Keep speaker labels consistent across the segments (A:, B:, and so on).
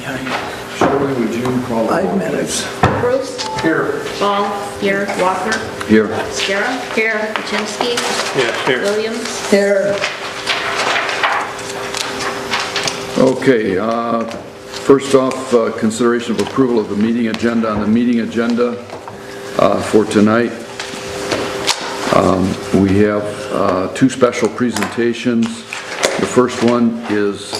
A: Shirley, would you call the
B: 5 minutes.
C: Bruce?
A: Here.
C: Ball? Here. Walker?
D: Here.
C: Scarra? Here. Kaczynski?
A: Yes, here.
C: Williams?
B: Here.
D: Okay, first off, consideration of approval of the meeting agenda. On the meeting agenda for tonight, we have 2 special presentations. The first one is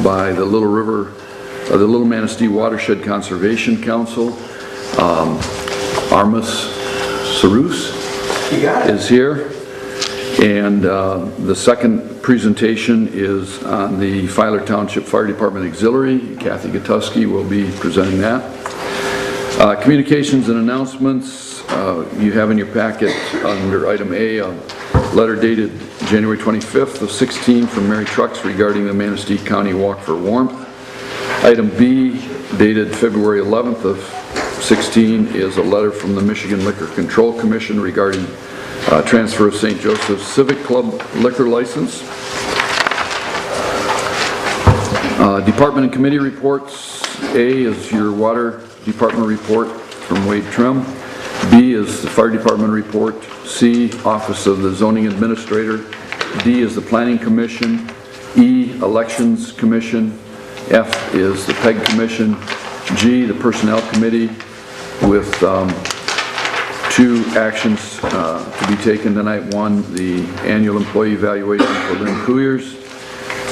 D: by the the Little Manistee Watershed Conservation Council. Armis Sarus is here. And the second presentation is on the Filer Township Fire Department Auxiliary. Kathy Gatuski will be presenting that. Communications and announcements. You have in your packet under item A a letter dated January 25th of 16 from Mary Trucks regarding the Manistee County Walk for Warmth. Item B dated February 11th of 16 is a letter from the Michigan Liquor Control Commission regarding transfer of St. Joseph's Civic Club liquor license. Department and committee reports. A is your water department report from Wade Trim. B is the fire department report. C, office of the zoning administrator. D is the planning commission. E, elections commission. F is the PEG commission. G, the personnel committee, with 2 actions to be taken tonight. 1, the annual employee evaluation for Lynn Couillers,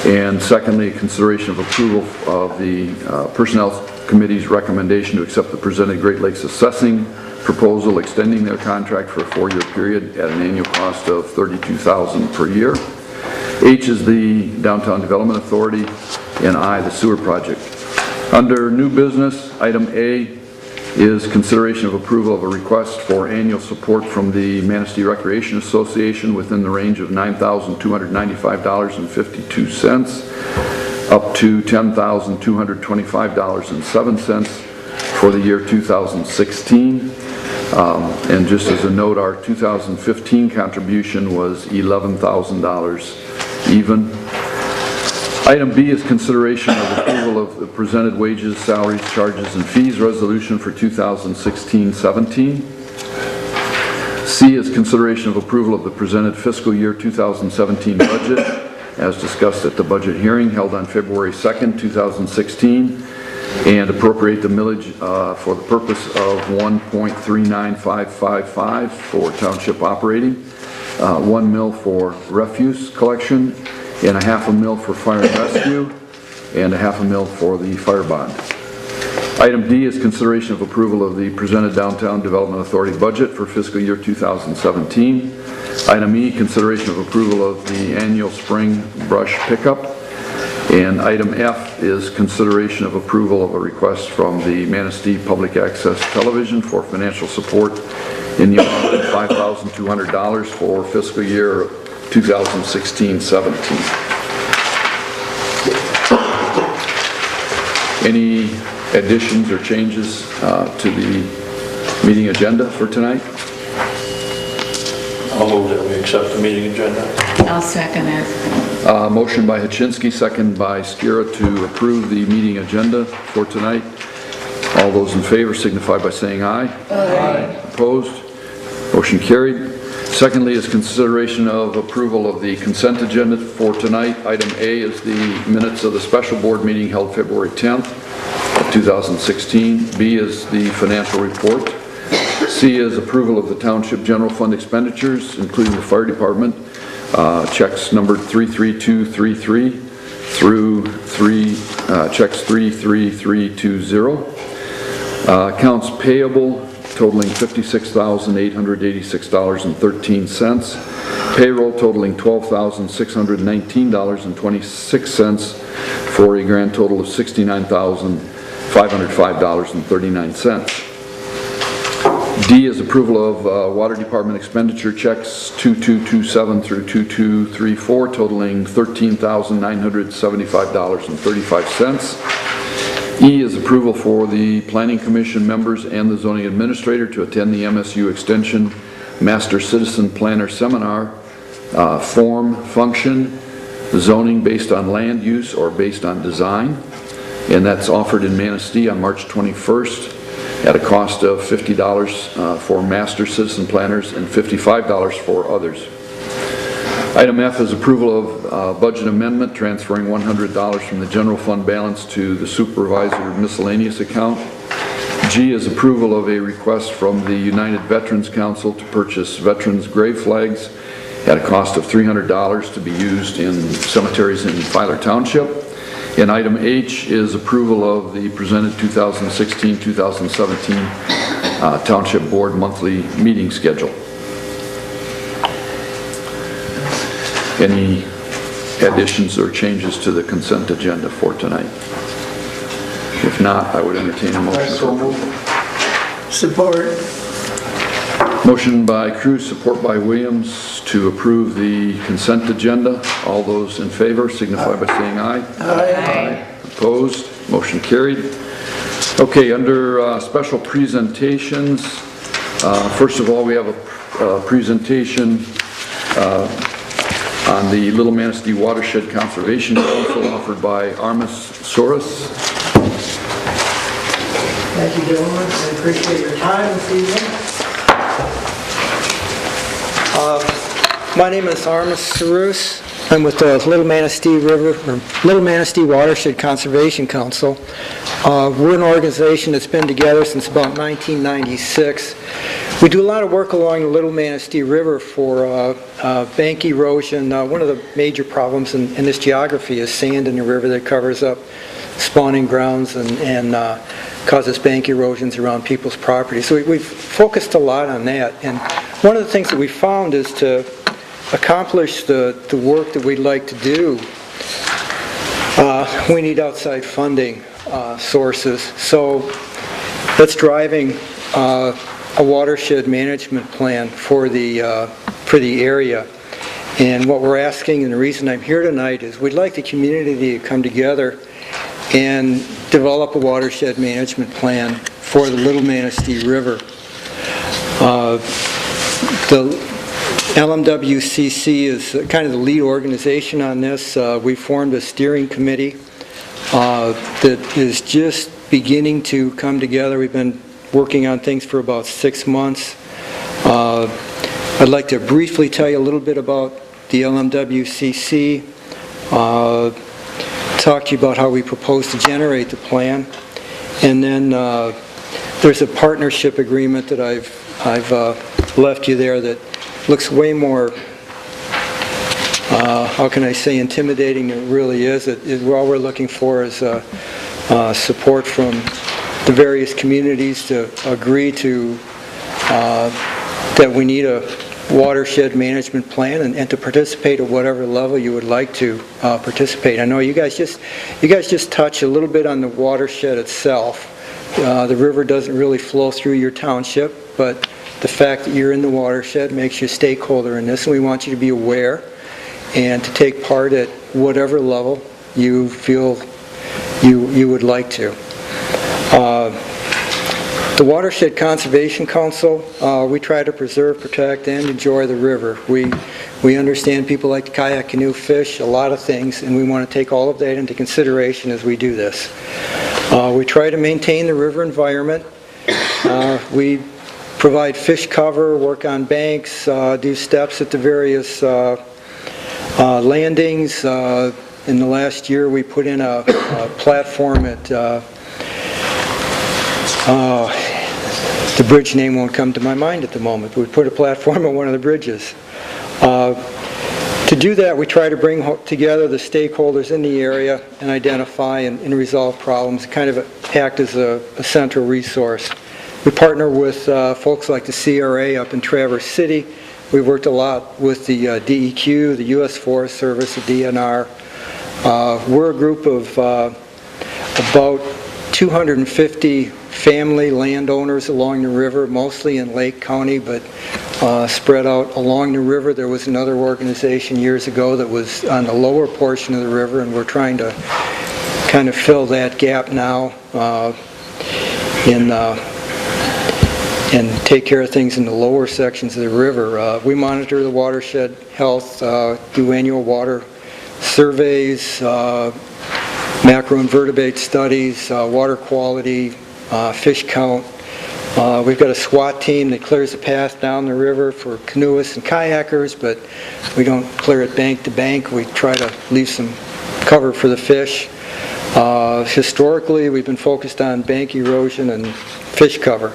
D: and secondly, consideration of approval of the personnel committee's recommendation to accept the presented Great Lakes assessing proposal extending their contract for a 4-year period at an annual cost of $32,000 per year. H is the Downtown Development Authority, and I, the sewer project. Under new business, item A is consideration of approval of a request for annual support from the Manistee Recreation Association within the range of $9,295.52 up to $10,225.07 for the year 2016. And just as a note, our 2015 contribution was $11,000 even. Item B is consideration of approval of the presented wages, salaries, charges, and fees resolution for 2016-17. C is consideration of approval of the presented fiscal year 2017 budget as discussed at the budget hearing held on February 2nd, 2016, and appropriate the millage for the purpose of $1.39555 for township operating, 1 mil for refuse collection, and $0.5 mil for fire and rescue, and $0.5 mil for the fire bond. Item D is consideration of approval of the presented Downtown Development Authority budget for fiscal year 2017. Item E, consideration of approval of the annual spring brush pickup. And item F is consideration of approval of a request from the Manistee Public Access Television for financial support in the amount of $5,200 for fiscal year 2016-17. Any additions or changes to the meeting agenda for tonight?
A: I'll move that we accept the meeting agenda.
E: I'll second it.
D: Motion by Kaczynski, second by Scarra to approve the meeting agenda for tonight. All those in favor signify by saying aye. Aye. Opposed? Motion carried. Secondly is consideration of approval of the consent agenda for tonight. Item A is the minutes of the special board meeting held February 10th of 2016. B is the financial report. C is approval of the township general fund expenditures, including the fire department. Checks numbered 33233 through checks 33320. Accounts payable totaling $56,886.13. Payroll totaling $12,619.26 for a grand total of $69,505.39. D is approval of water department expenditure checks 2227 through 2234 totaling $13,975.35. E is approval for the Planning Commission members and the Zoning Administrator to attend the MSU Extension Master Citizen Planner Seminar. Form, function, zoning based on land use or based on design. and that's offered in Manistee on March 21st at a cost of $50 for master citizen planners and $55 for others. Item F is approval of budget amendment, transferring $100 from the general fund balance to the supervisor miscellaneous account. G is approval of a request from the United Veterans Council to purchase veterans grave flags at a cost of $300 to be used in cemeteries in Filer Township. And item H is approval of the presented 2016-2017 Township Board monthly meeting schedule. Any additions or changes to the consent agenda for tonight? If not, I would entertain a motion.
B: Support.
D: Motion by Cruz, support by Williams to approve the consent agenda. All those in favor signify by saying aye.
B: Aye.
D: Opposed? Motion carried. Okay, under special presentations, first of all, we have a presentation on the Little Manistee Watershed Conservation Council offered by Armis Soros.
B: Thank you, gentlemen. I appreciate your time this evening.
E: My name is Armis Soros. I'm with the Little Manistee Watershed Conservation Council. We're an organization that's been together since about 1996. We do a lot of work along the Little Manistee River for bank erosion. One of the major problems in this geography is sand in the river that covers up spawning grounds and causes bank erosions around people's property. So we've focused a lot on that. And one of the things that we found is to accomplish the work that we'd like to do, we need outside funding sources. So that's driving a watershed management plan for the area. And what we're asking, and the reason I'm here tonight, is we'd like the community to come together and develop a watershed management plan for the Little Manistee River. The LMWCC is kind of the lead organization on this. We formed a steering committee that is just beginning to come together. We've been working on things for about 6 months. I'd like to briefly tell you a little bit about the LMWCC, talk to you about how we propose to generate the plan, and then there's a partnership agreement that I've left you there that looks way more, how can I say, intimidating than it really is. All we're looking for is support from the various communities to agree to that we need a watershed management plan and to participate at whatever level you would like to participate. I know you guys just touch a little bit on the watershed itself. The river doesn't really flow through your township, but the fact that you're in the watershed makes you a stakeholder in this, and we want you to be aware and to take part at whatever level you feel you would like to. The Watershed Conservation Council, we try to preserve, protect, and enjoy the river. We understand people like to kayak, canoe, fish, a lot of things, and we want to take all of that into consideration as we do this. We try to maintain the river environment. We provide fish cover, work on banks, do steps at the various landings. In the last year, we put in a platform at the bridge name won't come to my mind at the moment, but we put a platform on one of the bridges. To do that, we try to bring together the stakeholders in the area and identify and resolve problems, kind of act as a central resource. We partner with folks like the CRA up in Traverse City. We've worked a lot with the DEQ, the U.S. Forest Service, the DNR. We're a group of about 250 family landowners along the river, mostly in Lake County, but spread out along the river. There was another organization years ago that was on the lower portion of the river, and we're trying to kind of fill that gap now and take care of things in the lower sections of the river. We monitor the watershed health, do annual water surveys, macroinvertebrate studies, water quality, fish count. We've got a SWAT team that clears the path down the river for canoeists and kayakers, but we don't clear it bank to bank. We try to leave some cover for the fish. Historically, we've been focused on bank erosion and fish cover.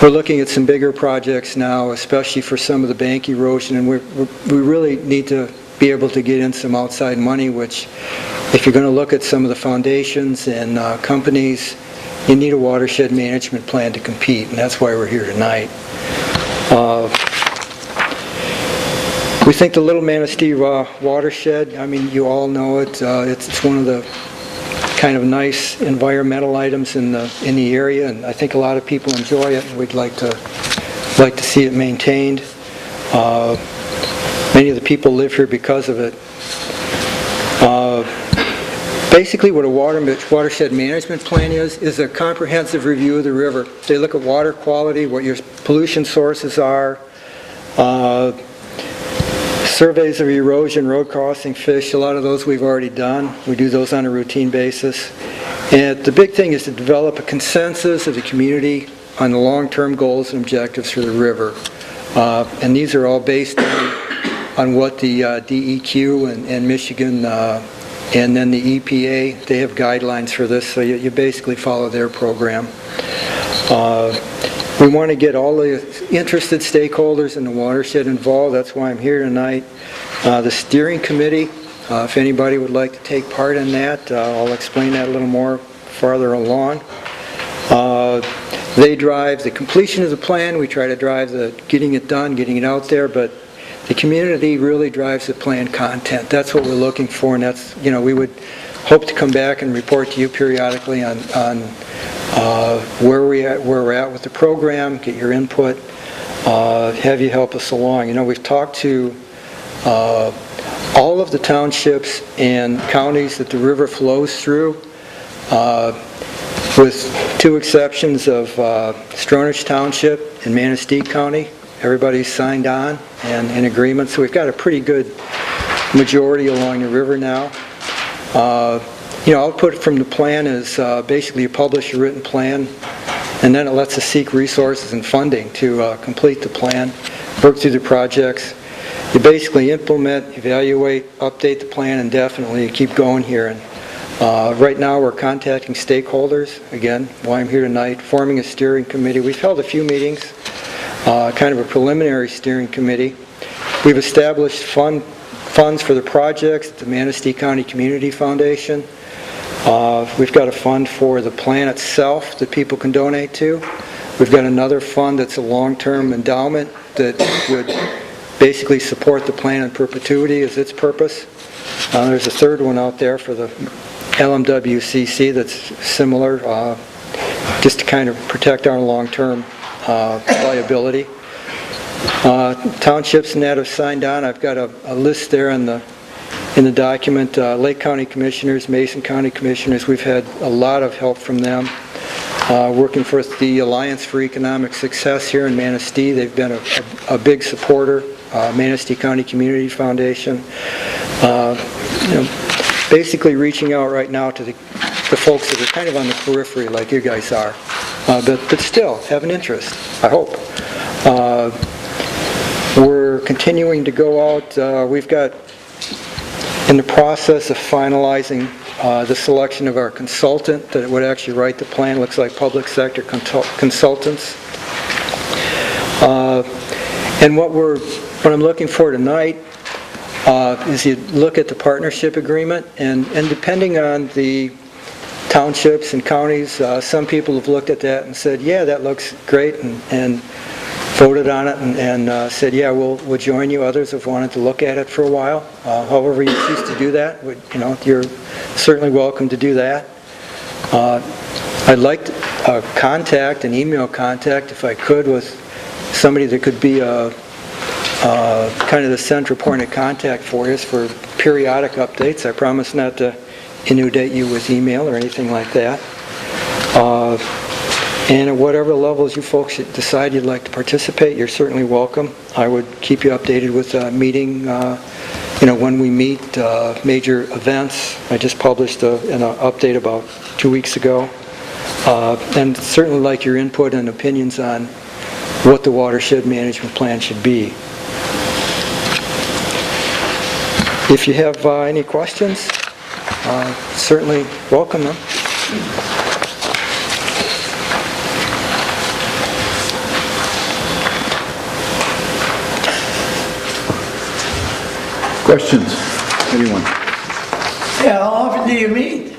E: We're looking at some bigger projects now, especially for some of the bank erosion, and we really need to be able to get in some outside money, which, if you're going to look at some of the foundations and companies, you need a watershed management plan to compete, and that's why we're here tonight. We think the Little Manistee watershed, I mean, you all know it. It's one of the kind of nice environmental items in the area, and I think a lot of people enjoy it, and we'd like to see it maintained. Many of the people live here because of it. Basically, what a watershed management plan is a comprehensive review of the river. They look at water quality, what your pollution sources are, surveys of erosion, road crossing, fish. A lot of those we've already done. We do those on a routine basis. And the big thing is to develop a consensus of the community on the long-term goals and objectives for the river. And these are all based on what the DEQ and Michigan and then the EPA, they have guidelines for this, so you basically follow their program. We want to get all the interested stakeholders in the watershed involved. That's why I'm here tonight. The steering committee, if anybody would like to take part in that, I'll explain that a little more farther along. They drive the completion of the plan. We try to drive the getting it done, getting it out there, but the community really drives the plan content. That's what we're looking for, and that's, you know, we would hope to come back and report to you periodically on where we're at with the program, get your input, have you help us along. You know, we've talked to all of the townships and counties that the river flows through, with two exceptions of Stronach Township and Manistee County. Everybody's signed on and in agreement, so we've got a pretty good majority along the river now. You know, output from the plan is basically you publish a written plan, and then it lets us seek resources and funding to complete the plan, work through the projects. You basically implement, evaluate, update the plan indefinitely, and keep going here. And right now we're contacting stakeholders, again, why I'm here tonight, forming a steering committee. We've held a few meetings. Kind of a preliminary steering committee. We've established funds for the projects at the Manistee County Community Foundation. We've got a fund for the plan itself that people can donate to. We've got another fund that's a long-term endowment that would basically support the plan in perpetuity as its purpose. There's a third one out there for the LMWCC that's similar, just to kind of protect our long-term liability. Townships and that have signed on. I've got a list there in the document. Lake County Commissioners, Mason County Commissioners, we've had a lot of help from them. Working for the Alliance for Economic Success here in Manistee, they've been a big supporter. Manistee County Community Foundation. You know, basically reaching out right now to the folks that are kind of on the periphery like you guys are, but still have an interest, I hope. We're continuing to go out. We've got in the process of finalizing the selection of our consultant that would actually write the plan. Looks like public sector consultants. And what I'm looking for tonight is you look at the partnership agreement, and depending on the townships and counties, some people have looked at that and said, yeah, that looks great, and voted on it and said, yeah, we'll join you. Others have wanted to look at it for a while. However you choose to do that, you know, you're certainly welcome to do that. I'd like contact, an email contact, if I could, with somebody that could be kind of the central point of contact for us for periodic updates. I promise not to inundate you with email or anything like that. And at whatever levels you folks decide you'd like to participate, you're certainly welcome. I would keep you updated with meeting when we meet, major events. I just published an update about 2 weeks ago. And certainly like your input and opinions on what the watershed management plan should be. If you have any questions, certainly welcome them.
D: Questions? Anyone?
B: Yeah, how often do you meet?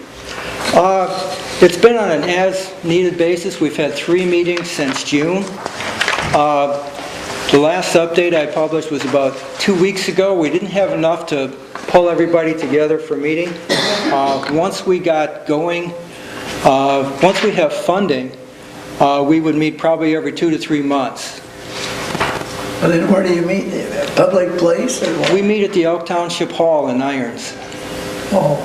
E: It's been on an as-needed basis. We've had 3 meetings since June. The last update I published was about 2 weeks ago. We didn't have enough to pull everybody together for a meeting. Once we got going, once we have funding, we would meet probably every 2 to 3 months.
B: Well, then where do you meet? A public place or what?
E: We meet at the Township Hall in Irons.
B: Oh,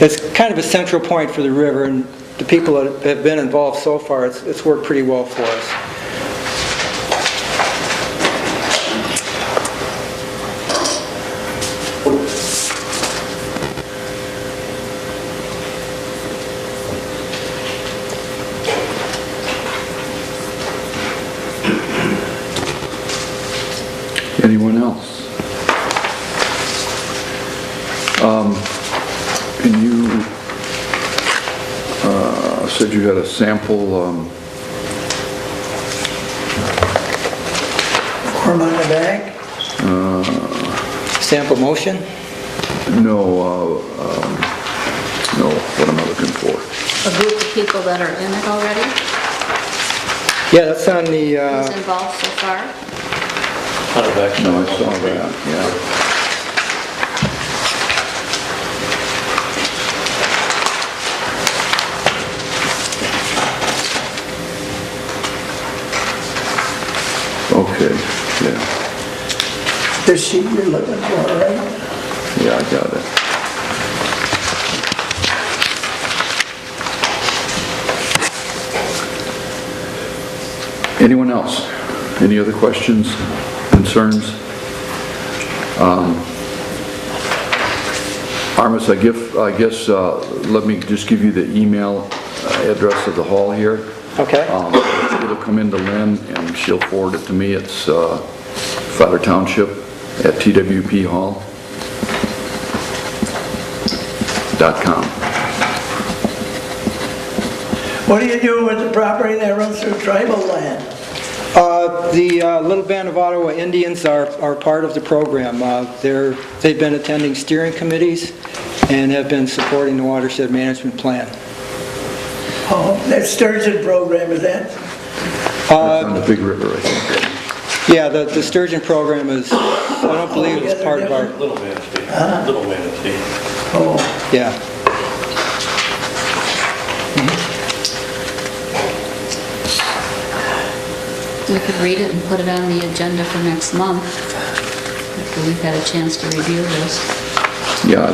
E: It's kind of a central point for the river, and the people that have been involved so far, it's worked pretty well for us.
D: Anyone else? And you said you had a sample
B: form on the back?
E: Sample motion?
D: no, what am I looking for?
C: A group of people that are in it already?
E: Yeah, that's on the,
C: Who's involved so far?
A: On the back.
D: No, I saw that, yeah. Okay, yeah,
B: The sheet you're looking for, right?
D: yeah, I got it. Anyone else? Any other questions, concerns? Armis, I guess, let me just give you the email address of the hall here.
E: okay.
D: It'll come into Lynn and she'll forward it to me. It's Fowler Township at twphall.com.
B: What do you do with the property that runs through tribal land?
E: The Little Band of Ottawa Indians are part of the program. They've been attending steering committees and have been supporting the watershed management plan.
B: Oh, that Sturgeon program, is that?
D: That's on the Big River, I think.
E: Yeah, the sturgeon program is, I don't believe it's part of our,
A: Little Manistee. Little Manistee.
B: Oh,
E: yeah.
C: We could read it and put it on the agenda for next month, after we've had a chance to review this.
D: Yeah,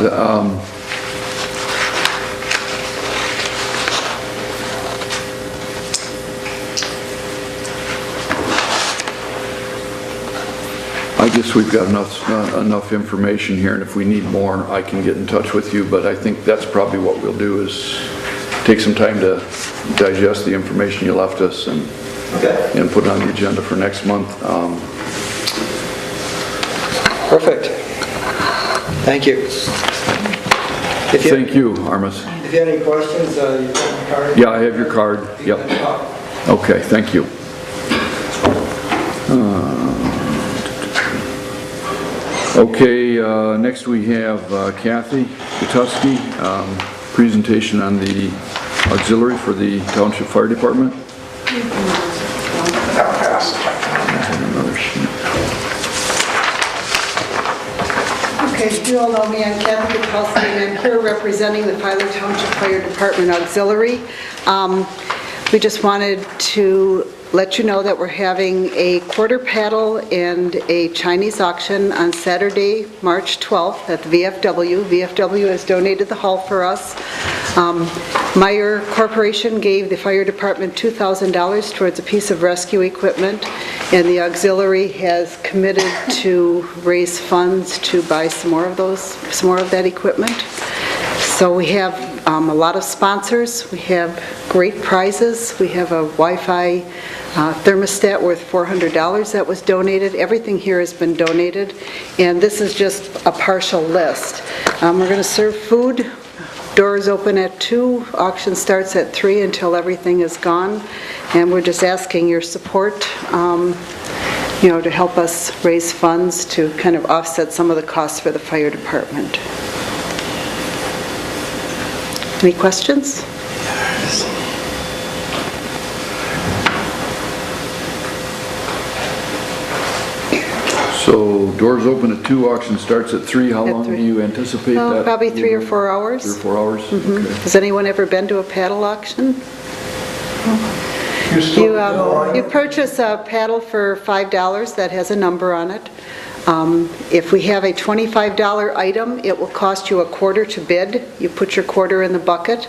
D: I guess we've got enough information here, and if we need more, I can get in touch with you, but I think that's probably what we'll do is take some time to digest the information you left us and put it on the agenda for next month.
E: Perfect. Thank you.
D: Thank you, Armis.
E: If you have any questions, you have my card?
D: Yeah, I have your card. Yep. Okay, thank you. Okay, next we have Kathy Kutusky, presentation on the auxiliary for the Township Fire Department. Another sheet.
F: Okay, you all know me, I'm Kathy Kutusky, and I'm here representing the Township Fire Department Auxiliary. We just wanted to let you know that we're having a quarter paddle and a Chinese auction on Saturday, March 12th at the VFW. VFW has donated the hall for us. Meyer Corporation gave the fire department $2,000 towards a piece of rescue equipment, and the auxiliary has committed to raise funds to buy some more of that equipment. So we have a lot of sponsors. We have great prizes. We have a Wi-Fi thermostat worth $400 that was donated. Everything here has been donated, and this is just a partial list. We're going to serve food. Doors open at 2, auction starts at 3 until everything is gone, and we're just asking your support, to help us raise funds to kind of offset some of the costs for the fire department. Any questions?
D: So doors open at 2, auction starts at 3. How
F: At
D: long
F: 3.
D: do you anticipate
F: Oh,
D: that?
F: probably 3 or 4 hours.
D: 3 or 4 hours? Okay.
F: Has anyone ever been to a paddle auction?
B: You still
F: You purchase a paddle for $5 that has a number on it. If we have a $25 item, it will cost you a quarter to bid. You put your quarter in the bucket,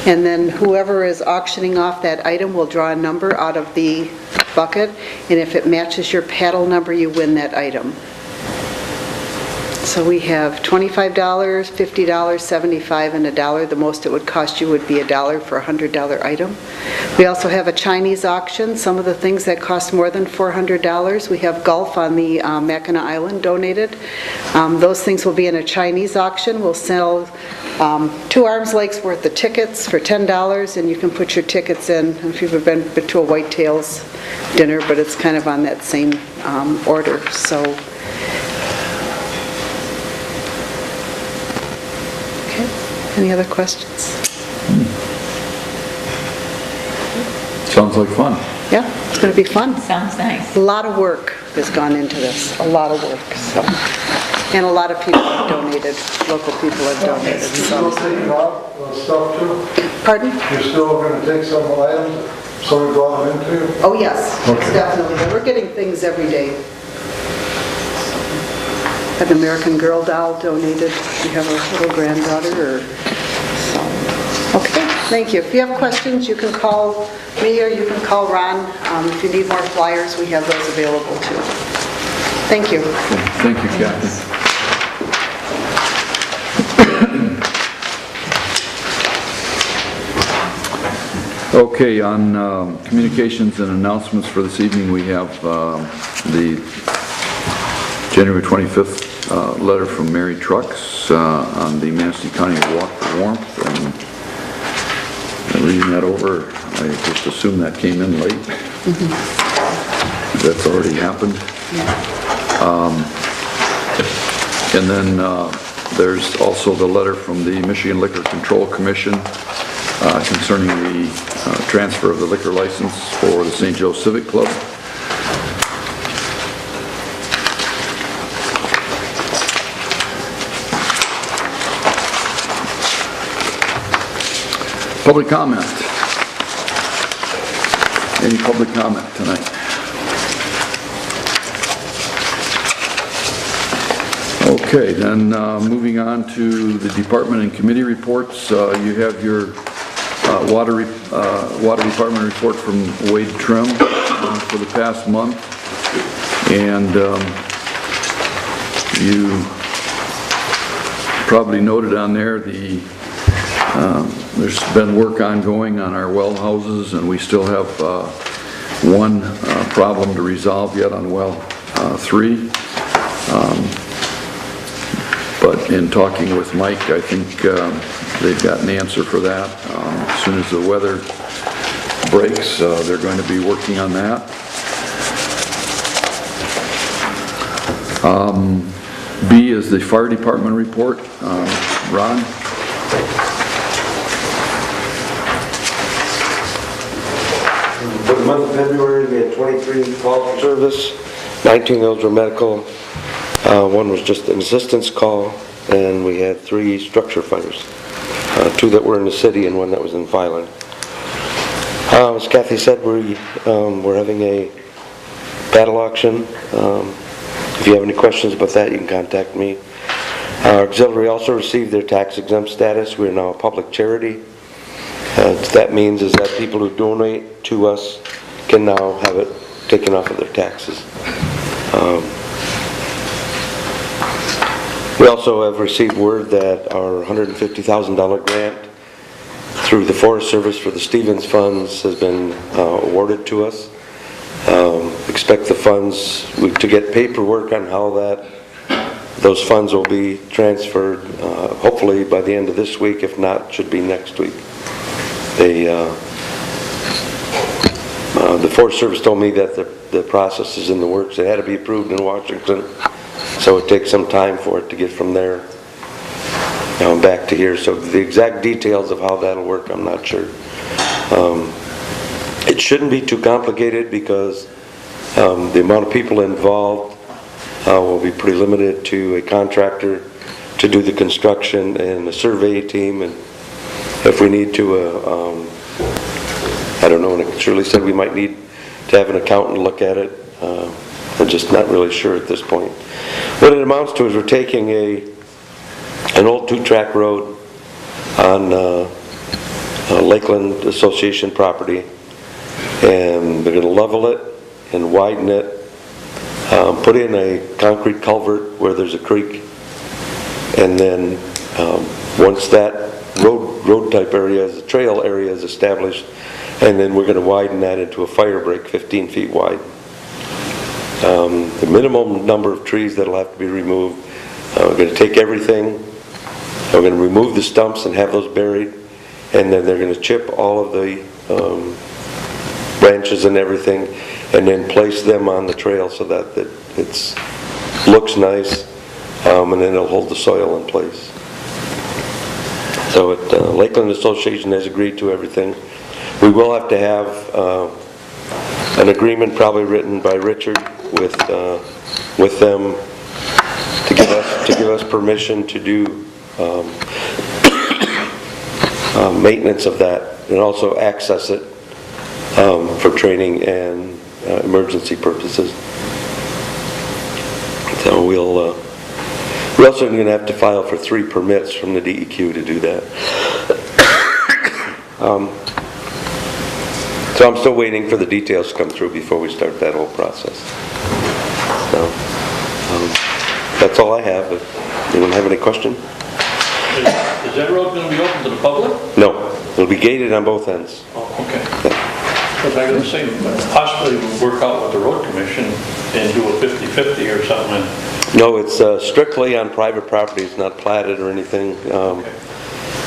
F: and then whoever is auctioning off that item will draw a number out of the bucket, and if it matches your paddle number, you win that item. So we have $25, $50, $75, and $1. The most it would cost you would be $1 for a $100 item. We also have a Chinese auction, some of the things that cost more than $400. We have golf on the Mackinac Island donated. Those things will be in a Chinese auction. We'll sell 2 arms lengths worth of tickets for $10, and you can put your tickets in. I don't know if you've ever been to a Whitetails dinner, but it's kind of on that same order. So. Any other questions?
D: Sounds like fun.
F: Yeah, it's going to be fun.
C: Sounds nice.
F: A lot of work has gone into this, a lot of work, so. And a lot of people have donated, local people have donated,
G: You're still
F: so.
G: taking out stuff too?
F: Pardon?
G: You're still going to take some items, so we brought them into you?
F: Oh, yes, definitely. We're getting things every day. An American Girl doll donated. We have a little granddaughter, so. Okay, thank you. If you have questions, you can call me or you can call Ron. If you need more flyers, we have those available too. Thank you.
D: Thank you, Captain. Okay, on communications and announcements for this evening, we have the January 25th letter from Mary Trucks on the Manistee County Walk for Warmth, and reading that over, I just assume that came in late. That's already happened. And then there's also the letter from the Michigan Liquor Control Commission concerning the transfer of the liquor license for the St. Joe Civic Club. Public comment. Any public comment tonight? Okay, then moving on to the department and committee reports. You have your water department report from Wade Trim for the past month, and you probably noted on there there's been work ongoing on our well houses, and we still have one problem to resolve yet on well 3. But in talking with Mike, I think they've got an answer for that. As soon as the weather breaks, they're going to be working on that. B is the fire department report. Ron?
H: For the month of February, we had 23 calls for service, 19 of those were medical, one was just an assistance call, and we had 3 structure fires, 2 that were in the city and 1 that was in Filan. As Kathy said, we're having a paddle auction. If you have any questions about that, you can contact me. Our auxiliary also received their tax exempt status. We are now a public charity. What that means is that people who donate to us can now have it taken off of their taxes. We also have received word that our $150,000 grant through the Forest Service for the Stevens funds has been awarded to us. Expect the funds to get paperwork on how those funds will be transferred, hopefully by the end of this week. If not, should be next week. The Forest Service told me that the process is in the works. It had to be approved in Washington, so it takes some time for it to get from there back to here. So the exact details of how that'll work, I'm not sure. It shouldn't be too complicated because the amount of people involved will be pretty limited to a contractor to do the construction and a survey team, and if we need to, I don't know, and Shirley said we might need to have an accountant look at it. I'm just not really sure at this point. What it amounts to is we're taking an old 2-track road on Lakeland Association property, and they're going to level it and widen it, put in a concrete culvert where there's a creek, and then once that road type area, a trail area is established, and then we're going to widen that into a fire break 15 feet wide. The minimum number of trees that'll have to be removed, we're going to take everything, we're going to remove the stumps and have those buried, and then they're going to chip all of the branches and everything, and then place them on the trail so that it looks nice, and then it'll hold the soil in place. So Lakeland Association has agreed to everything. We will have to have an agreement probably written by Richard with them to give us permission to do maintenance of that and also access it for training and emergency purposes. So we're also going to have to file for 3 permits from the DEQ to do that. So I'm still waiting for the details to come through before we start that whole process. So that's all I have. If anyone have any question?
A: Is that road going to be open to the public?
H: No, it'll be gated on both ends.
A: Oh, okay. Because I was going to say, possibly we'll work out with the road commission and do a 50-50 or something.
H: No, it's strictly on private property. It's not platted or anything.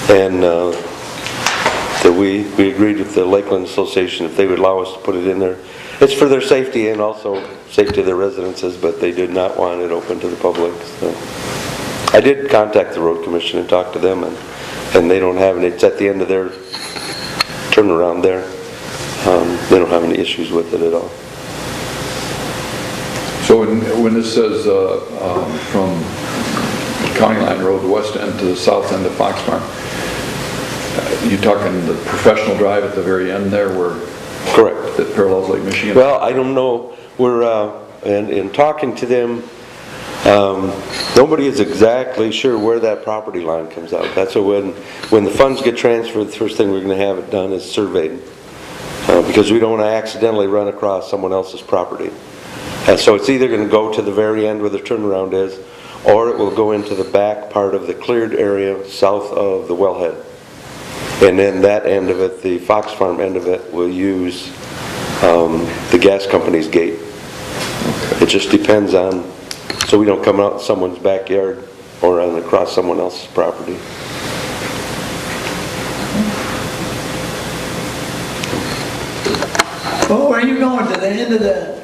H: And we agreed with the Lakeland Association if they would allow us to put it in there. It's for their safety and also safety of their residences, but they did not want it open to the public. So I did contact the road commission and talk to them, and they don't have any. It's at the end of their turnaround there. They don't have any issues with it at all.
D: So when this says from County Line Road, the west end to the south end of Fox Farm, you talking the professional drive at the very end there where
H: Correct.
D: That parallels Lake Michigan?
H: Well, I don't know. We're in talking to them, nobody is exactly sure where that property line comes out. That's when the funds get transferred, the first thing we're going to have it done is surveyed, because we don't want to accidentally run across someone else's property. And so it's either going to go to the very end where the turnaround is, or it will go into the back part of the cleared area south of the wellhead. And then that end of it, the Fox Farm end of it, will use the gas company's gate. It just depends on, so we don't come out in someone's backyard or run across someone else's property.
B: Well, where are you going, to the end of the,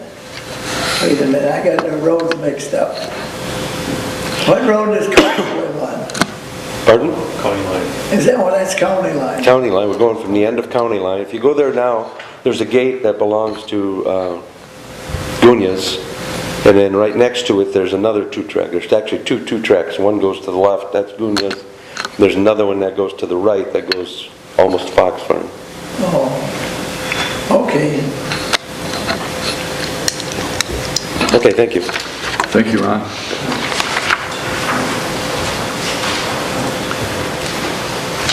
B: wait a minute, I got the roads mixed up. What road does County live on?
H: Pardon?
A: County line.
B: Is that, well, that's County Line.
H: County Line, we're going from the end of County Line. If you go there now, there's a gate that belongs to Gunya's, and then right next to it there's another 2-track. There's actually two tracks. One goes to the left, that's Gunya's. There's another one that goes to the right that goes almost to Fox Farm.
B: Oh, Okay.
H: Okay, thank you.
D: Thank you, Ron.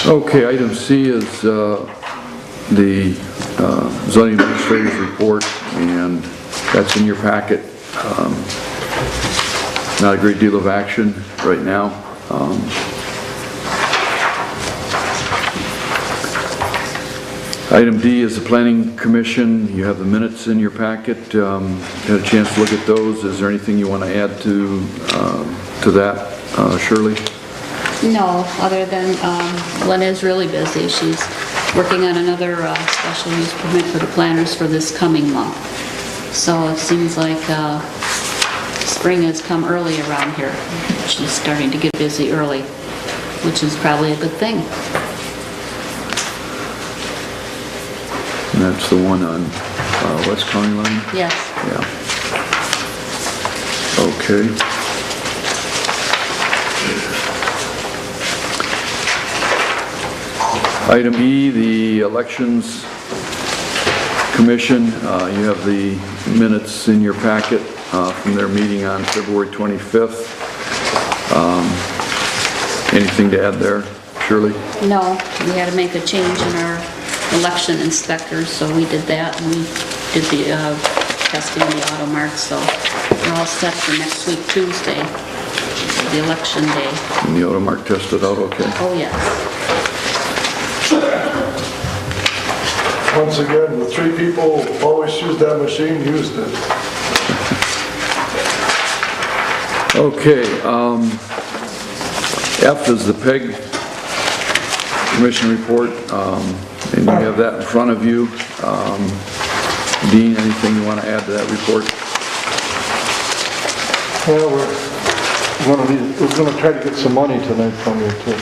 D: Okay, item C is the zoning administrator's report, and that's in your packet. Not a great deal of action right now. Item D is the Planning Commission. You have the minutes in your packet. Had a chance to look at those. Is there anything you want to add to that, Shirley?
C: No, other than Lynn is really busy. She's working on another special use permit for the planners for this coming month. So it seems like spring has come early around here. She's starting to get busy early, which is probably a good thing.
D: And that's the one on West County line?
C: Yes.
D: Yeah. Okay. Item E, the Elections Commission. You have the minutes in your packet from their meeting on February 25th. Anything to add there, Shirley?
C: No, we had to make a change in our election inspectors, so we did that, and we did the testing of the auto marks, so we're all set for next week, Tuesday, the election day.
D: And the auto mark tested out okay?
C: Oh, yes.
G: Once again, the 3 people who always used that machine used it.
D: Okay, F is the PEG Commission report, and you have that in front of you. Dean, anything you want to add to that report?
G: Well, we're gonna try to get some money tonight from you too.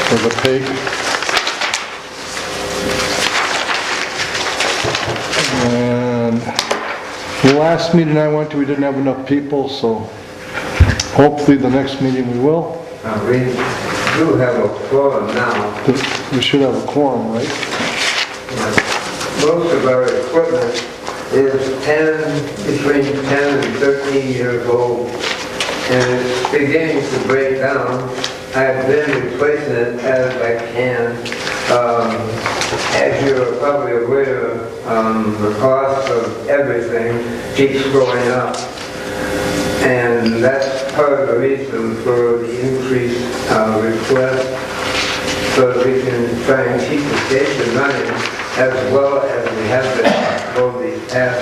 G: For the pig. And the last meeting I went to, we didn't have enough people, so hopefully the next meeting we will.
I: We do have a quorum now.
G: We should have a quorum, right?
I: Most of our equipment is between 10 and 13 years old, and it's beginning to break down. I've been replacing it as I can. As you're probably aware, the cost of everything keeps going up. And that's part of the reason for the increased request, so that we can try and keep the station running as well as we have been for the past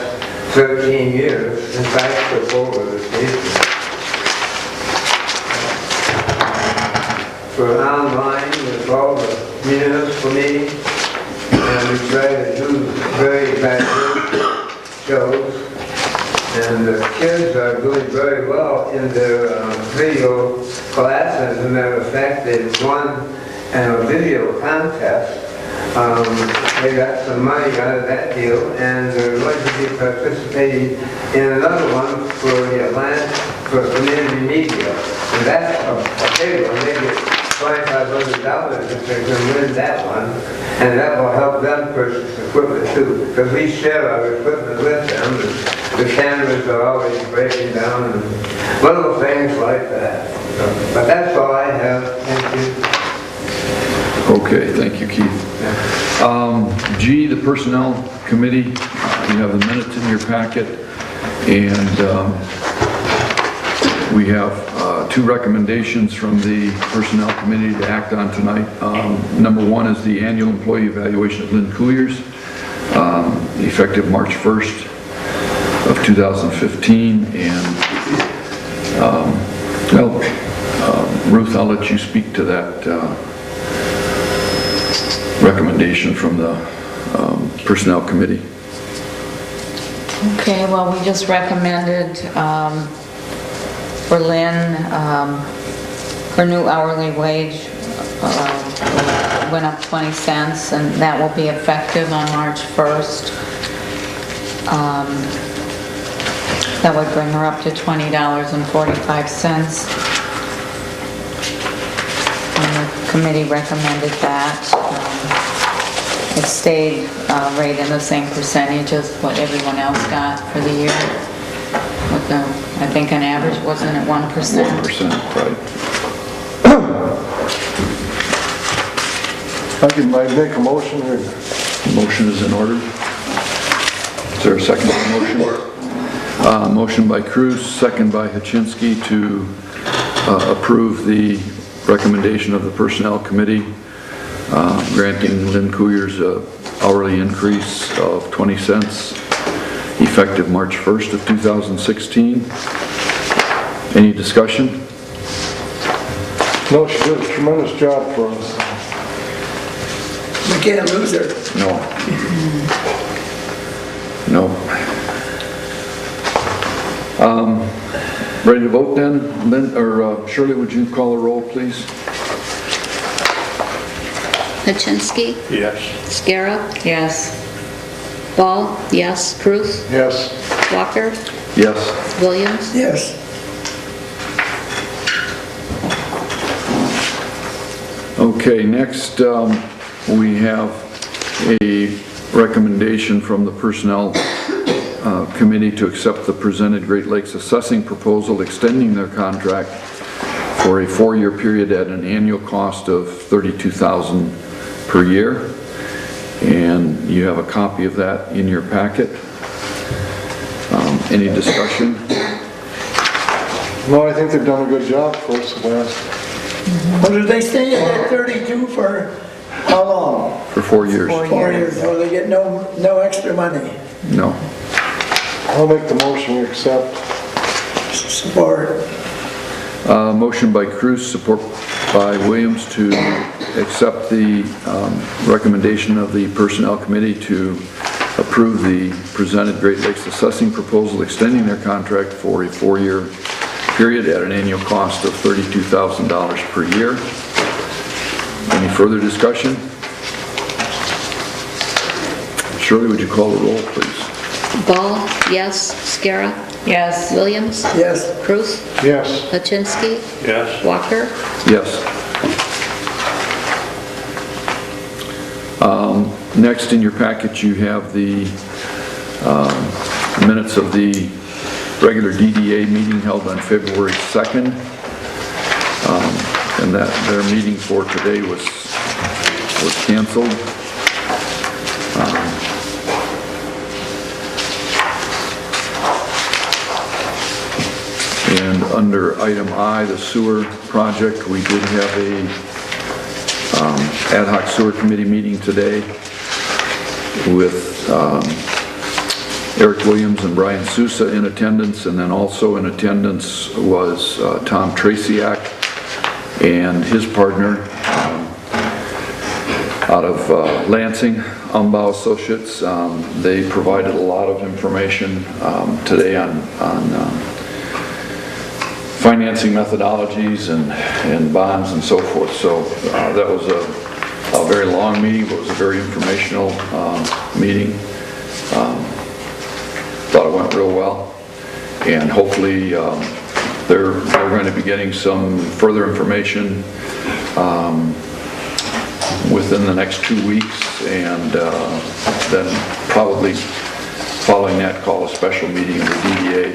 I: 13 years since I took over the station. We're online with all the municipal meetings, and we try to do very diverse shows. And the kids are doing very well in their video classes. As a matter of fact, they won a video contest. They got some money out of that deal, and they're going to be participating in another one for the Atlanta, for community media. And that's a big one. They get $2,500 if they can win that one. And that will help them purchase equipment too, because we share our equipment with them. And the cameras are always breaking down and little things like that. But that's all I have. Thank you.
D: Okay, thank you, Keith. G, the Personnel Committee. You have the minutes in your packet, and we have 2 recommendations from the Personnel Committee to act on tonight. Number 1 is the annual employee evaluation of Lynn Couliers, effective March 1st of 2015. And Ruth, I'll let you speak to that recommendation from the Personnel Committee.
J: Okay, well, we just recommended for Lynn, her new hourly wage went up 20 cents, and that will be effective on March 1st. That would bring her up to $20.45. And the committee recommended that. it stayed right in the same percentage as what everyone else got for the year. With the, I think on average, wasn't it 1%?
D: 1%, right.
G: I'd make a motion here.
D: Motion is in order. Is there a second to the motion? Motion by Cruz, second by Hachinsky to approve the recommendation of the Personnel Committee, granting Lynn Kuyers a hourly increase of 20 cents effective March 1st of 2016. Any discussion?
G: No, she did a tremendous job for us.
B: We can't lose her.
D: No. No. Ready to vote then? Lynn, or Shirley, would you call a roll, please?
C: Hachinsky,
A: Yes.
C: Scarra,
J: Yes.
C: Ball, yes, Cruz,
G: Yes.
C: Walker,
D: Yes.
C: Williams.
B: Yes.
D: Okay, next we have a recommendation from the Personnel Committee to accept the presented Great Lakes assessing proposal extending their contract for a 4-year period at an annual cost of $32,000 per year. And you have a copy of that in your packet. Any discussion?
G: No, I think they've done a good job for us the last.
B: Well, did they stay at 32 for how long?
D: For 4 years?
B: 4 years, so they get no extra money.
D: No.
G: I'll make the motion, we accept.
B: Support.
D: Motion by Cruz, support by Williams to accept the recommendation of the Personnel Committee to approve the presented Great Lakes assessing proposal extending their contract for a 4-year period at an annual cost of $32,000 per year. Any further discussion? Shirley, would you call the roll, please?
C: Ball, yes, Scarra,
J: Yes.
C: Williams,
B: Yes.
C: Cruz,
G: Yes.
C: Hachinsky,
A: Yes.
C: Walker.
D: Yes. Next in your packet you have the minutes of the regular DDA meeting held on February 2nd. And that their meeting for today was canceled. And under item I, the sewer project, we did have a ad hoc sewer committee meeting today with Eric Williams and Brian Sousa in attendance, and then also in attendance was Tom Traciak and his partner out of Lansing, Umbau Associates. They provided a lot of information today on financing methodologies and bonds and so forth. So that was a very long meeting, but it was a very informational meeting. Thought it went real well, and hopefully they're going to be getting some further information within the next 2 weeks, and then probably following that call a special meeting of the DDA,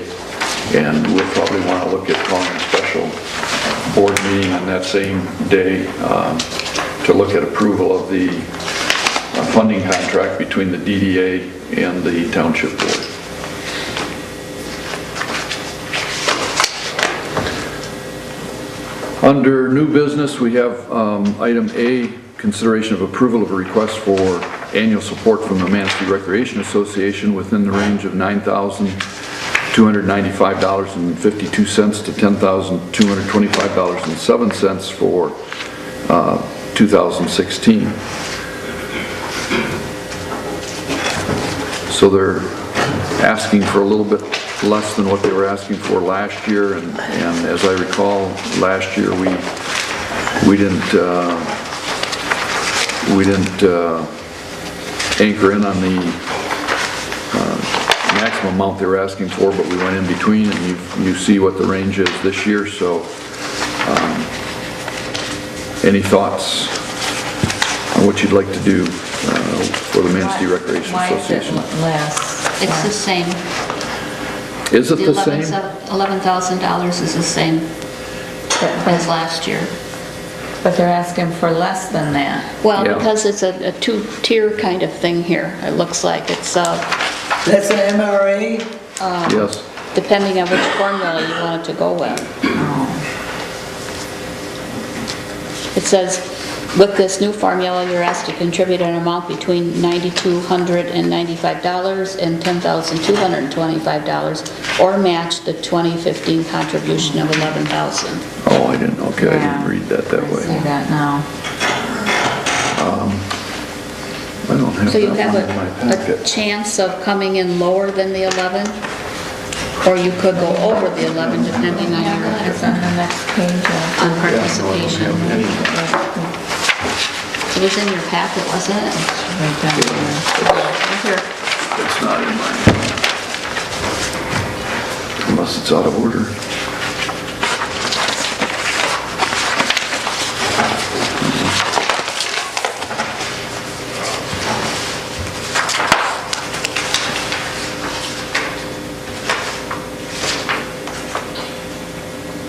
D: and we'll probably want to look at calling a special board meeting on that same day to look at approval of the funding contract between the DDA and the Township Board. Under new business, we have item A, consideration of approval of a request for annual support from the Manistee Recreation Association within the range of $9,295.52 to $10,225.07 for 2016. So they're asking for a little bit less than what they were asking for last year, and as I recall, last year we didn't anchor in on the maximum amount they were asking for, but we went in between, and you see what the range is this year. So any thoughts on what you'd like to do? for the Manistee Recreation
J: Why is it
D: Association.
J: less?
C: It's the same.
D: Is it the same?
C: $11,000 is the same as last year.
J: But they're asking for less than that.
C: Well,
D: Yeah.
C: because it's a two-tier kind of thing here. It looks like it's,
B: That's an MRA?
D: Yes.
C: depending on which formula you want it to go with. It says, with this new formula, you're asked to contribute an amount between $9,295 and $10,225, or match the 2015 contribution of $11,000.
D: Oh, I didn't, okay, I
J: Yeah.
D: didn't read that
J: See
D: way.
J: that now.
D: I don't have
C: So you
D: that
C: have
D: one in my
C: a
D: packet.
C: chance of coming in lower than the 11, or you could go over the 11 depending on your,
J: It's on the next page.
C: on participation. It was in your packet, wasn't it?
J: Right down here.
C: Here.
D: It's not in mine. Unless it's out of order.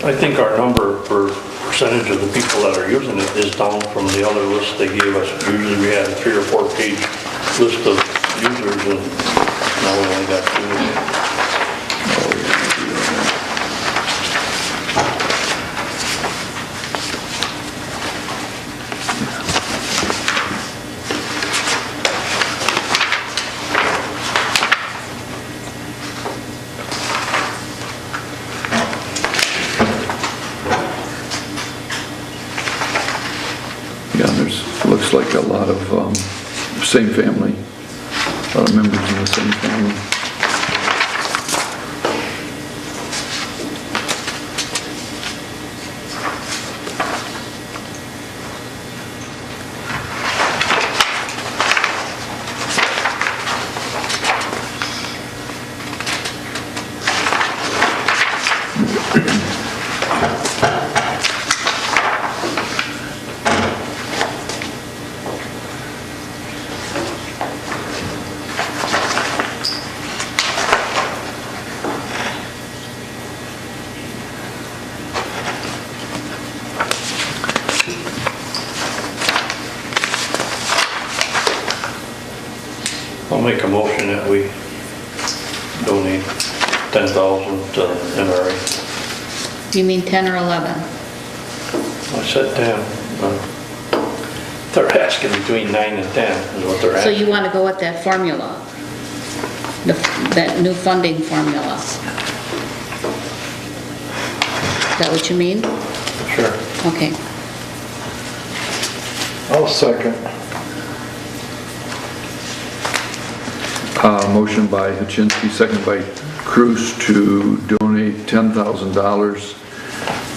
A: I think our number for percentage of the people that are using it is down from the other list they gave us. Usually we had a 3 or 4 page list of users, and now we only got 2.
D: Yeah, looks like a lot of same family, a lot of members in the same family.
A: I'll make a motion that we donate 10,000 to MRA.
C: You mean 10 or 11?
A: I said 10. They're asking between 9 and 10 is what they're
C: So
A: asking.
C: you want to go with that formula? That new funding formula? Is that what you mean?
A: Sure.
C: Okay.
G: I'll second.
D: Motion by Hachinsky, second by Cruz to donate $10,000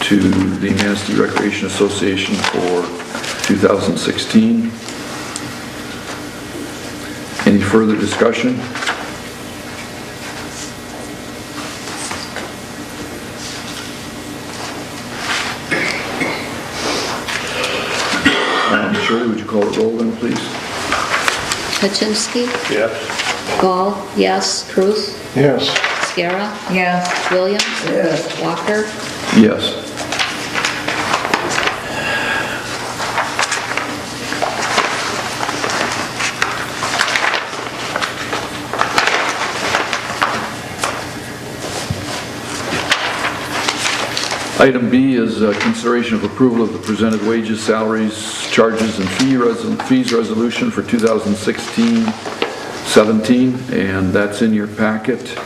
D: to the Manistee Recreation Association for 2016. Any further discussion? Shirley, would you call the roll then, please?
C: Kaczynski,
A: Yes.
C: Gall, yes. Cruz,
G: Yes.
C: Scarra,
J: Yes.
C: Williams,
B: Yes.
C: Walker.
D: Yes. Item B is consideration of approval of the presented wages, salaries, charges, and fees resolution for 2016-17, and that's in your packet.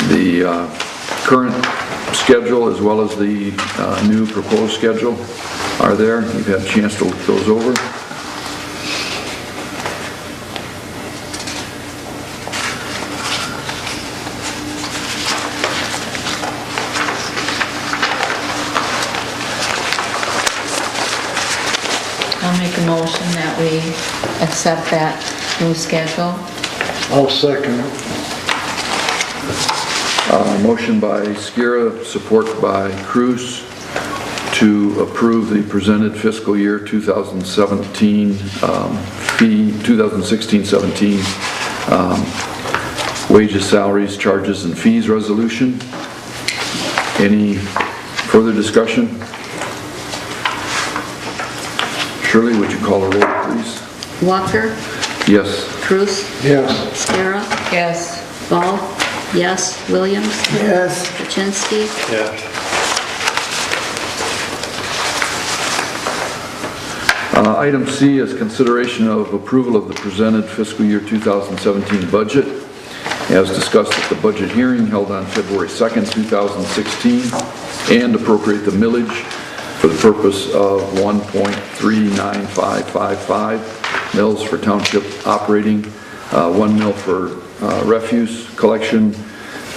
D: The current schedule as well as the new proposed schedule are there. You've had a chance to look those over.
J: I'll make a motion that we accept that new schedule.
G: I'll second it.
D: Motion by Scarra, support by Cruz to approve the presented fiscal year 2017 fee, 2016-17 wages, salaries, charges, and fees resolution. Any further discussion? Shirley, would you call the roll, please?
C: Walker,
D: Yes.
C: Cruz,
G: Yes.
C: Scarra,
J: Yes.
C: Ball, yes, Williams,
B: Yes,
C: Kaczynski,
A: Yes.
D: Item C is consideration of approval of the presented fiscal year 2017 budget, as discussed at the budget hearing held on February 2nd, 2016, and appropriate the millage for the purpose of 1.39555 mills for township operating, 1 mill for refuse collection,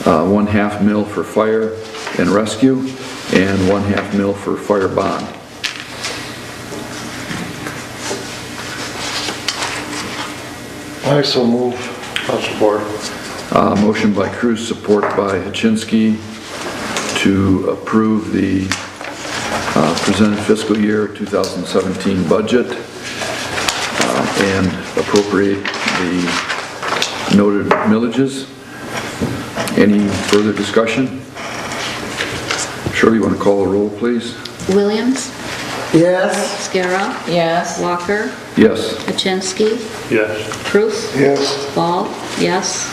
D: 1/2 mill for fire and rescue, and 1/2 mill for fire bond.
G: I so move.
A: I'll support.
D: Motion by Cruz, support by Hachinsky to approve the presented fiscal year 2017 budget and appropriate the noted millages. Any further discussion? Shirley, you want to call the roll, please?
C: Williams,
B: yes,
C: Scarra,
J: Yes.
C: Walker,
D: Yes.
C: Kaczynski,
A: Yes.
C: Cruz,
G: Yes.
C: Ball, yes.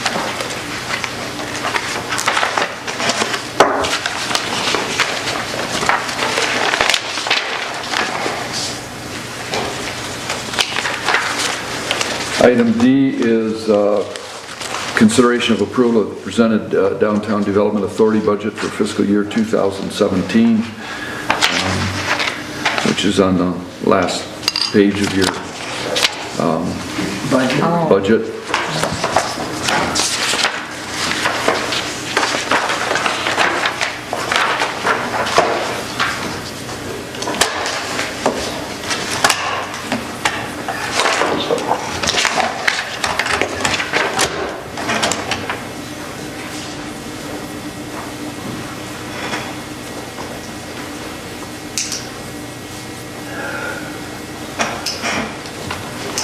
D: Item D is consideration of approval of the presented Downtown Development Authority budget for fiscal year 2017, which is on the last page of your budget.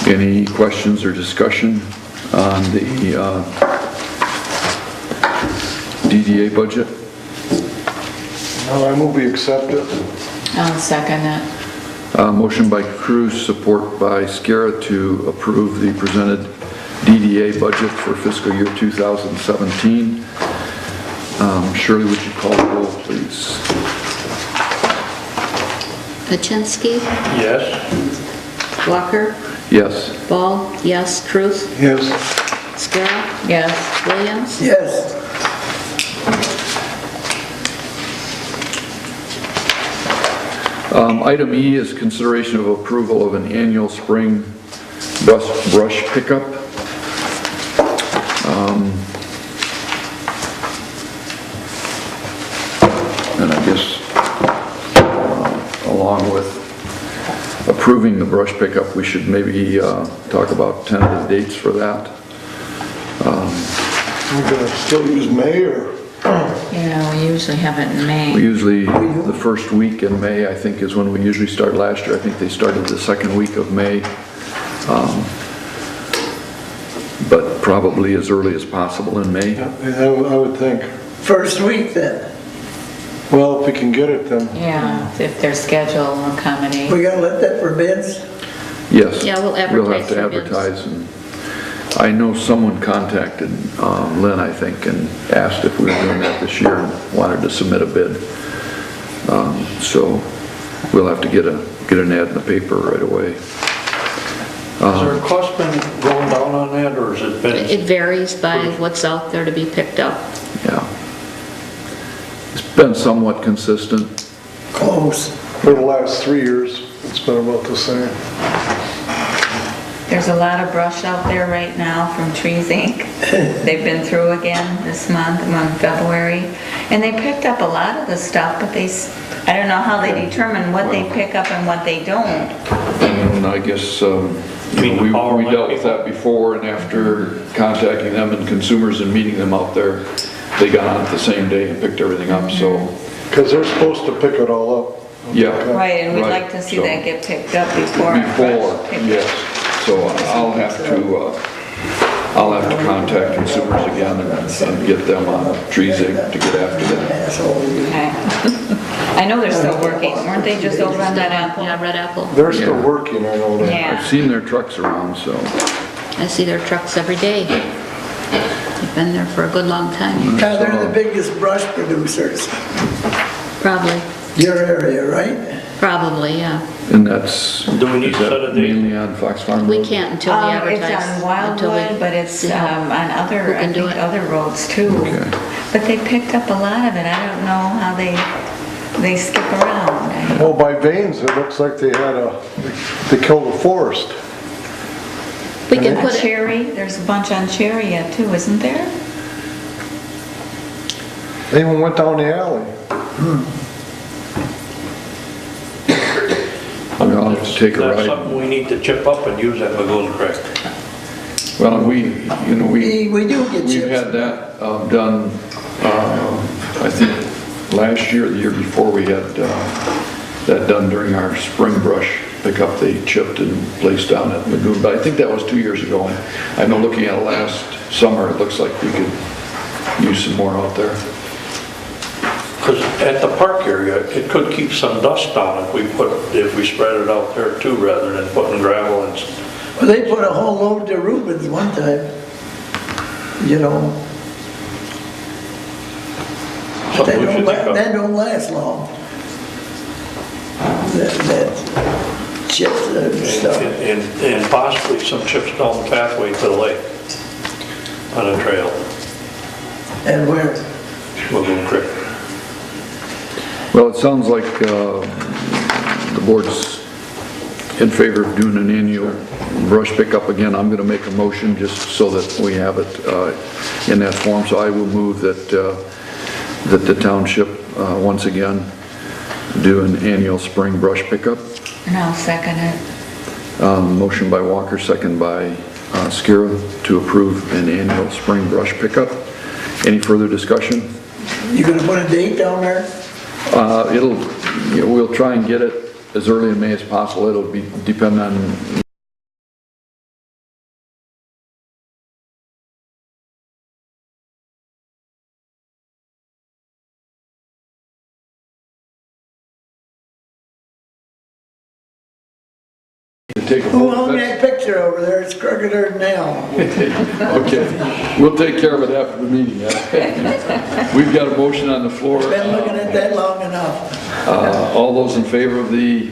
D: Any questions or discussion on the DDA budget?
G: No, I move we accept it.
J: I'll second it.
D: Motion by Cruz, support by Scarra to approve the presented DDA budget for fiscal year 2017. Shirley, would you call the roll, please?
C: Kaczynski,
A: Yes.
C: Walker,
D: Yes.
C: Ball, yes, Cruz,
G: Yes.
C: Scarra,
J: Yes.
C: Williams,
B: yes,
D: Item E is consideration of approval of an annual spring brush pickup. And I guess along with approving the brush pickup, we should maybe talk about tentative dates for that.
G: We're gonna still use May or?
J: Yeah, we usually have it in
D: We
J: May.
D: usually, the first week in May, I think, is when we usually start. Last year, I think they started the second week of May. But probably as early as possible in May.
G: I would think.
B: first week then.
G: Well, if we can get it then.
J: Yeah, if their schedule will accommodate.
B: We gotta let that for bids?
D: Yes.
C: Yeah, we'll
D: We'll
C: advertise
D: have to
C: for bids.
D: advertise, and I know someone contacted Lynn, I think, and asked if we were doing that this year and wanted to submit a bid. So we'll have to get an ad in the paper right away.
A: Has our cost been going down on that, or has it been?
C: It varies by what's out there to be picked up.
D: Yeah. It's been somewhat consistent.
B: Close.
G: For the last 3 years, it's been about the same.
J: There's a lot of brush out there right now from Trees Inc. They've been through again this month, in February, and they picked up a lot of the stuff, but I don't know how they determine what they pick up and what they don't.
D: And I guess,
A: mean the power
D: we
A: line
D: dealt with that before, and after contacting them and consumers and meeting them out there, they got on it the same day and picked everything up, so.
G: Because they're supposed to pick it all up
D: Yeah.
J: Right, and we'd
D: Right,
J: like to see
D: so-
J: that get picked up before.
D: Before, yes. So I'll have to contact consumers again and get them on trees to get after them.
B: Asshole.
J: Okay. I know they're still working, weren't they just over on that apple?
C: Yeah, Red Apple.
G: They're still
D: Yeah.
G: working, I know that.
J: Yeah.
D: I've seen their trucks around, so.
C: I see their trucks every day. They've been there for a good long time,
B: They're the biggest brush producers,
C: probably,
B: your area, right?
C: probably, yeah.
D: And that's,
A: Do we need
D: is
A: to set
D: that
A: a date?
D: mainly on Fox Farm Road?
C: We can't until we advertise.
J: It's on
C: until we
J: Wildwood, but it's
C: see how-
J: on other,
C: who
J: I
C: can do
J: think
C: it.
J: other roads too.
D: Okay.
J: But they picked up a lot of it, I don't know how they skip around.
G: Well, by veins, it looks like they killed a forest.
C: We can
J: On
C: put it,
J: Cherry, there's a bunch on Cherry yet too, isn't there?
G: They even went down the alley.
D: I'll have to take a
A: That's
D: ride.
A: something we need to chip up and use at Lagoon Creek.
D: Well, we
B: We do get
D: we've
B: chips.
D: had that done, I think, last year, the year before, we had that done during our spring brush pickup. They chipped and placed down at Lagoon, but I think that was 2 years ago. And I know looking at last summer, it looks like we could use some more out there.
A: Because at the park area, it could keep some dust down if we spread it out there too, rather than putting gravel and.
B: Well, they put a whole load to Rubens one time, you know.
A: Something we should think of.
B: That don't last long. That chips and stuff.
A: And possibly some chips down the pathway to the lake on a trail,
B: And where?
A: Lagoon Creek.
D: Well, it sounds like the board's in favor of doing an annual brush pickup again. I'm going to make a motion just so that we have it in that form. So I will move that the township once again do an annual spring brush pickup.
J: And I'll second it.
D: Motion by Walker, second by Skira to approve an annual spring brush pickup. Any further discussion?
B: You gonna put a date down there?
D: We'll try and get it as early in May as possible. It'll be depend on to take a
B: Who
D: vote.
B: hung that picture over there? It's crookeder than now.
D: Okay, we'll take care of it after the meeting. Yeah? We've got a motion on the floor.
B: Been looking at that long enough.
D: All those in favor of the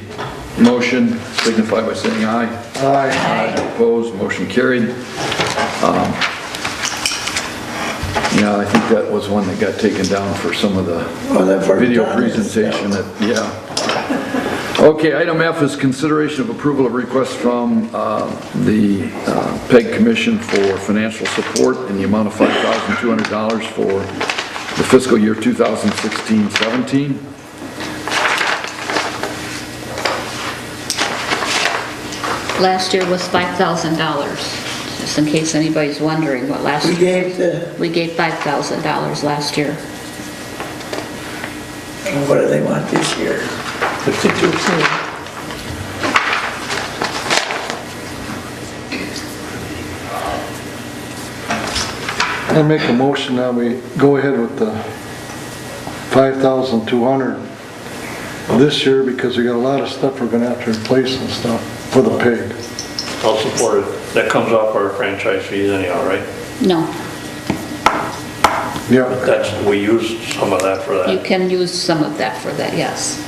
D: motion signify by saying aye.
G: Aye.
D: Opposed, motion carried. Yeah, I think that was one that got taken down for some of the
B: Oh, that first
D: video
B: time is-
D: presentation. Yeah. Okay, item F is consideration of approval of request from the PEG Commission for financial support in the amount of $5,200 for the fiscal year 2016-17.
C: last year was $5,000, just in case anybody's wondering what last
B: We
C: year.
B: gave
C: We gave $5,000 last year.
B: what do they want this year?
C: 52.
G: I make a motion that we go ahead with the 5,200 this year because we got a lot of stuff we're gonna have to replace and stuff for the pig.
A: I'll support it. That comes off our franchise fees anyhow, right?
C: No,
G: Yeah,
A: We use some of that for
C: you
A: that.
C: can use some of that for that, yes.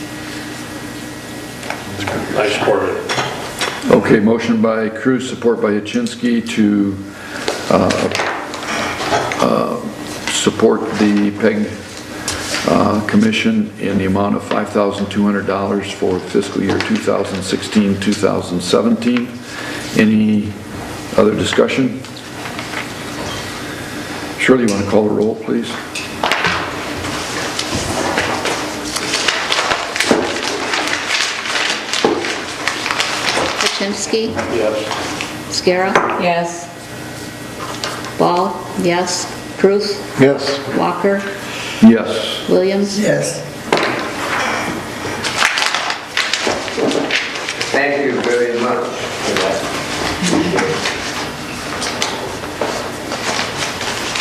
A: I support it.
D: Okay, motion by Cruz, support by Yachinsky to support the PEG Commission in the amount of $5,200 for fiscal year 2016-2017. Any other discussion? Shirley, you want to call the roll, please?
C: Kaczynski,
A: Yes.
C: Skara,
J: Yes.
C: Ball, yes. Cruz,
G: yes.
C: Walker,
D: Yes.
C: Williams.
B: Yes.
I: thank you very much for that.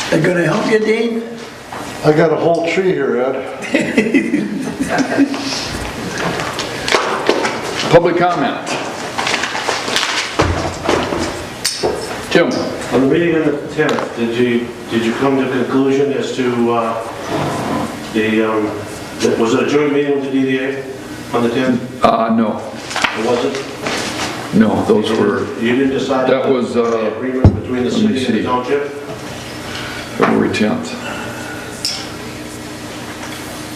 B: They're gonna help you, Dean?
G: I got a whole tree here, Ed.
D: Public comment. Jim?
K: On the meeting on the 10th, did you come to a conclusion as to was it a joint meeting with the DDA on the 10th?
D: No.
K: It wasn't?
D: No, those were,
K: You didn't decide?
D: That was,
K: the agreement between the
D: let me
K: city and the
D: see.
K: township?
D: February 10th.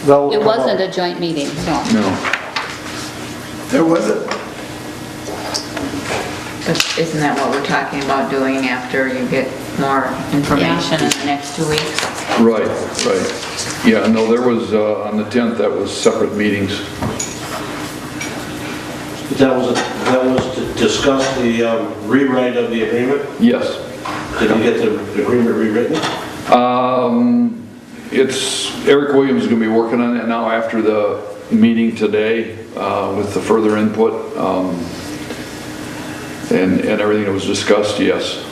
G: That will
C: It
G: come
C: wasn't
G: out.
C: a joint meeting, no.
D: No.
B: There wasn't.
J: But isn't that what we're talking about doing after you get more information in the next 2 weeks?
D: Right, right. Yeah, no, there was, on the 10th, that was separate meetings.
K: That was to discuss the rewrite of the agreement?
D: Yes.
K: Did you get the agreement rewritten?
D: Eric Williams is going to be working on it now after the meeting today with the further input and everything that was discussed, yes.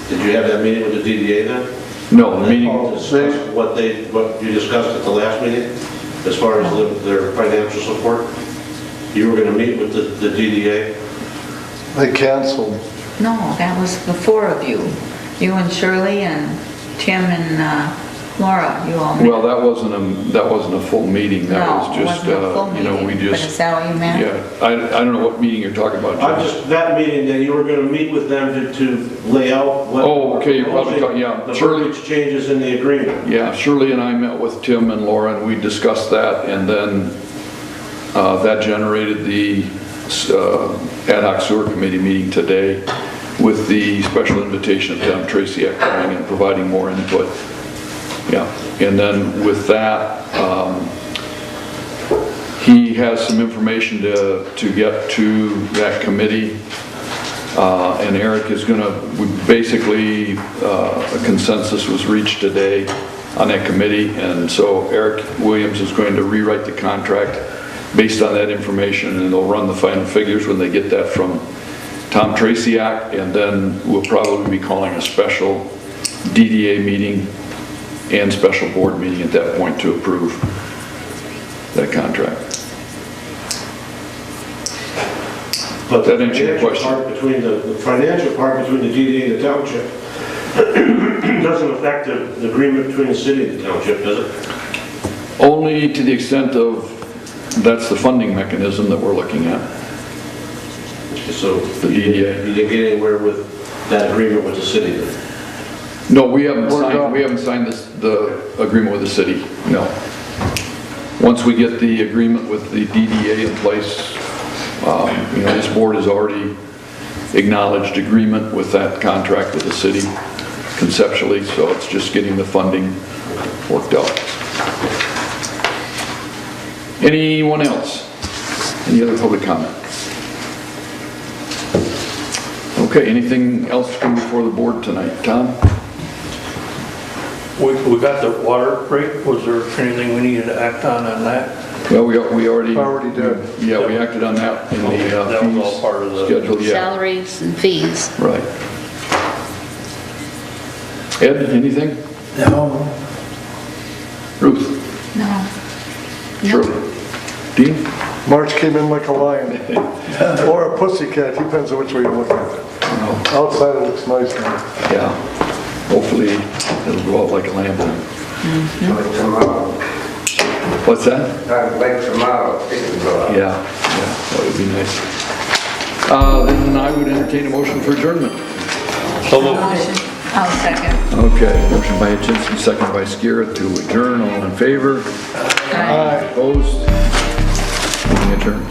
K: Did you have that meeting with the DDA then?
D: No, the meeting,
K: Discuss what you discussed at the last meeting, as far as their financial support? You were going to meet with the DDA?
G: They canceled.
J: No, that was the four of you. You and Shirley and Tim and Laura, you all met.
D: well, that wasn't a full meeting, that
J: No,
D: was
J: it
D: just,
J: wasn't a full
D: you know, we
J: meeting, but is
D: just,
J: that what you meant?
D: yeah, I don't know what meeting you're talking about, Jim.
K: That meeting, that you were going to meet with them to lay out what...
D: Oh, okay, you're probably talking, yeah,
K: The
D: Shirley.
K: verbiage changes in the agreement.
D: Yeah, Shirley and I met with Tim and Laura, and we discussed that, and then that generated the ad hoc sewer committee meeting today with the special invitation of Tom Tracy coming and providing more input. Yeah, and then with that, he has some information to get to that committee, and Eric is gonna, basically, a consensus was reached today on that committee, and so Eric Williams is going to rewrite the contract based on that information, and they'll run the final figures when they get that from Tom Traciak, and then we'll probably be calling a special DDA meeting and special board meeting at that point to approve that contract.
K: But
D: That answer your question?
K: The financial part between the DDA and the township doesn't affect the agreement between the city and the township, does it?
D: Only to the extent of, that's the funding mechanism that we're looking at.
K: So
D: The
K: you
D: DDA.
K: didn't get anywhere with that agreement with the city then?
D: No, we haven't signed the agreement with the city, no. Once we get the agreement with the DDA in place, you know, this board has already acknowledged agreement with that contract with the city conceptually, so it's just getting the funding worked out. Anyone else? Any other public comment? Okay, anything else come before the board tonight? Tom?
A: We got the water rate. Was there anything we needed to act on that?
D: Well, we already...
G: Already did.
D: Yeah, we acted on that in the
A: That was all
D: fees
A: part of the...
D: schedule, yeah.
C: Salaries and fees.
D: Right. Ed, anything?
B: No.
D: Ruth?
J: No.
D: Shirley? Dean?
G: March came in like a lion. Or a pussycat, depends on which way you look at it. Outside it looks nice now.
D: Yeah. Hopefully it'll go out like a lamb.
I: Like tomorrow.
D: What's that?
I: Like tomorrow, it can go out.
D: Yeah, that would be nice. Then I would entertain a motion for adjournment.
A: So moved.
J: I'll second.
D: Okay, motion by Hutchinson, second by Skira to adjourn. All in favor?
J: Aye.
D: Opposed? Meeting adjourned.